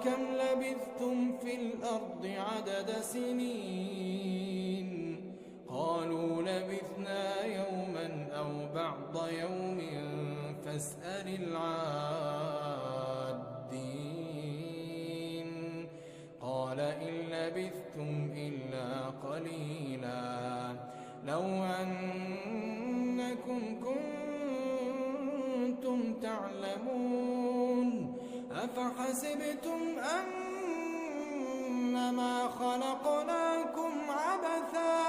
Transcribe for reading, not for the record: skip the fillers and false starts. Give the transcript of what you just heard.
كم لبثتم في الأرض عدد سنين قالوا لبثنا يوما أو بعض يوم فاسأل العادين قال إن لبثتم إلا قليلا لو أنكم كنتم تعلمون أفحسبتم أنما خلقناكم عبثا